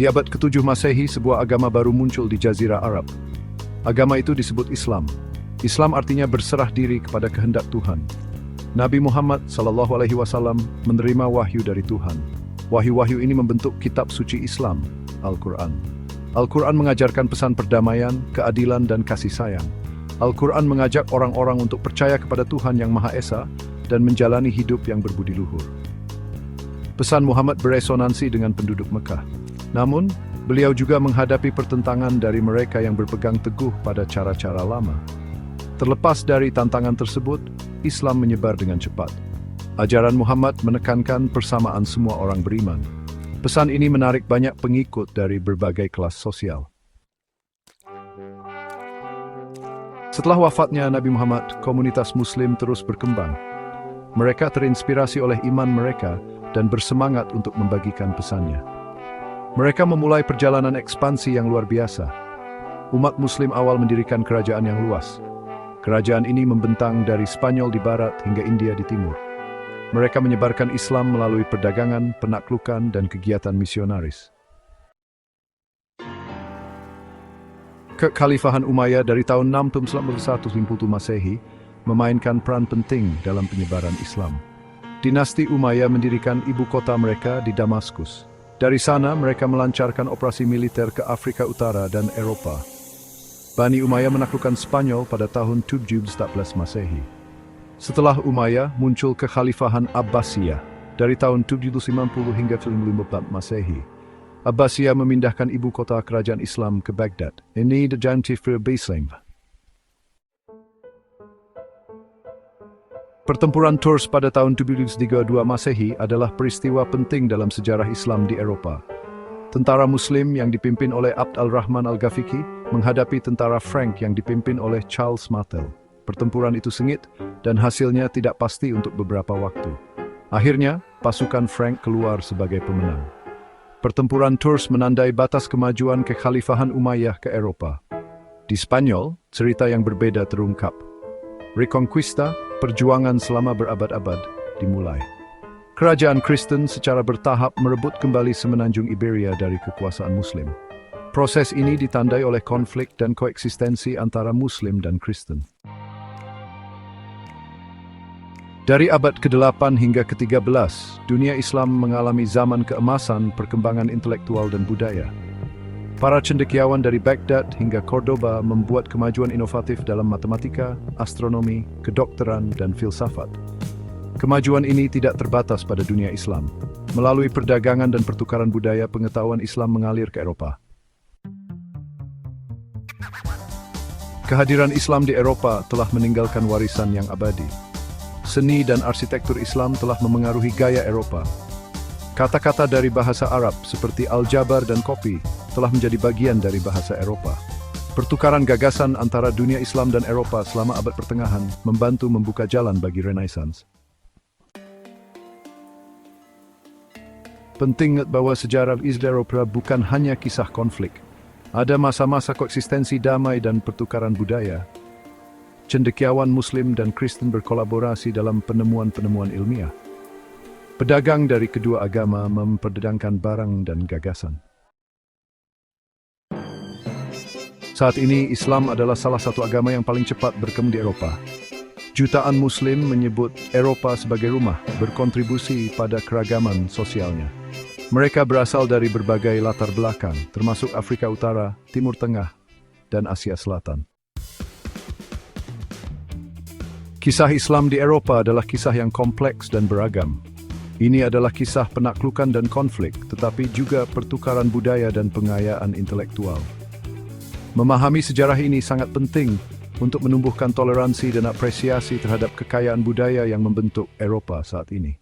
Di abad ke-7 Masehi, sebuah agama baru muncul di Jazirah Arab. Agama itu disebut Islam. Islam artinya berserah diri kepada kehendak Tuhan. Nabi Muhammad SAW menerima wahyu dari Tuhan. Wahyu-wahyu ini membentuk kitab suci Islam, Al-Quran. Al-Quran mengajarkan pesan perdamaian, keadilan, dan kasih sayang. Al-Quran mengajak orang-orang untuk percaya kepada Tuhan Yang Maha Esa dan menjalani hidup yang berbudi luhur. Pesan Muhammad beresonansi dengan penduduk Mekah. Namun, beliau juga menghadapi pertentangan dari mereka yang berpegang teguh pada cara-cara lama. Terlepas dari tantangan tersebut, Islam menyebar dengan cepat. Ajaran Muhammad menekankan persamaan semua orang beriman. Pesan ini menarik banyak pengikut dari berbagai kelas sosial. Setelah wafatnya Nabi Muhammad, komunitas Muslim terus berkembang. Mereka terinspirasi oleh iman mereka dan bersemangat untuk membagikan pesannya. Mereka memulai perjalanan ekspansi yang luar biasa. Umat Muslim awal mendirikan kerajaan yang luas. Kerajaan ini membentang dari Spanyol di barat hingga India di timur. Mereka menyebarkan Islam melalui perdagangan, penaklukan, dan kegiatan misionaris. Kekhalifahan Umayyah dari tahun 691 Masehi memainkan peran penting dalam penyebaran Islam. Dinasti Umayyah mendirikan ibu kota mereka di Damaskus. Dari sana mereka melancarkan operasi militer ke Afrika Utara dan Eropa. Bani Umayyah menaklukkan Spanyol pada tahun 714 Masehi. Setelah Umayyah, muncul kekhalifahan Abbasiyah dari tahun 750 hingga 754 Masehi. Abbasiyah memindahkan ibu kota kerajaan Islam ke Baghdad. Ini terjadi Islam. Pertempuran Tours pada tahun 732 Masehi adalah peristiwa penting dalam sejarah Islam di Eropa. Tentara Muslim yang dipimpin oleh Abd al-Rahman al-Ghafiqi menghadapi tentara Frank yang dipimpin oleh Charles Martel. Pertempuran itu sengit dan hasilnya tidak pasti untuk beberapa waktu. Akhirnya, pasukan Frank keluar sebagai pemenang. Pertempuran Tours menandai batas kemajuan kekhalifahan Umayyah ke Eropa. Di Spanyol, cerita yang berbeda terungkap. Reconquista, perjuangan selama berabad-abad, dimulai. Kerajaan Kristen secara bertahap merebut kembali semenanjung Iberia dari kekuasaan Muslim. Proses ini ditandai oleh konflik dan koeksistensi antara Muslim dan Kristen. Dari abad ke-8 hingga ke-13, dunia Islam mengalami zaman keemasan perkembangan intelektual dan budaya. Para cendekiawan dari Baghdad hingga Cordoba membuat kemajuan inovatif dalam matematika, astronomi, kedokteran, dan filsafat. Kemajuan ini tidak terbatas pada dunia Islam. Melalui perdagangan dan pertukaran budaya, pengetahuan Islam mengalir ke Eropa. Kehadiran Islam di Eropa telah meninggalkan warisan yang abadi. Seni dan arsitektur Islam telah memengaruhi gaya Eropa. Kata-kata dari bahasa Arab seperti aljabar dan kopi telah menjadi bagian dari bahasa Eropa. Pertukaran gagasan antara dunia Islam dan Eropa selama abad pertengahan membantu membuka jalan bagi Renaissance. Penting bahwa sejarah Eropa bukan hanya kisah konflik. Ada masa-masa koeksistensi damai dan pertukaran budaya. Cendekiawan Muslim dan Kristen berkolaborasi dalam penemuan-penemuan ilmiah. Pedagang dari kedua agama memperdagangkan barang dan gagasan. Saat ini, Islam adalah salah satu agama yang paling cepat berkembang di Eropa. Jutaan Muslim menyebut Eropa sebagai rumah, berkontribusi pada keragaman sosialnya. Mereka berasal dari berbagai latar belakang, termasuk Afrika Utara, Timur Tengah, dan Asia Selatan. Kisah Islam di Eropa adalah kisah yang kompleks dan beragam. Ini adalah kisah penaklukan dan konflik, tetapi juga pertukaran budaya dan pengayaan intelektual. Memahami sejarah ini sangat penting untuk menumbuhkan toleransi dan apresiasi terhadap kekayaan budaya yang membentuk Eropa saat ini.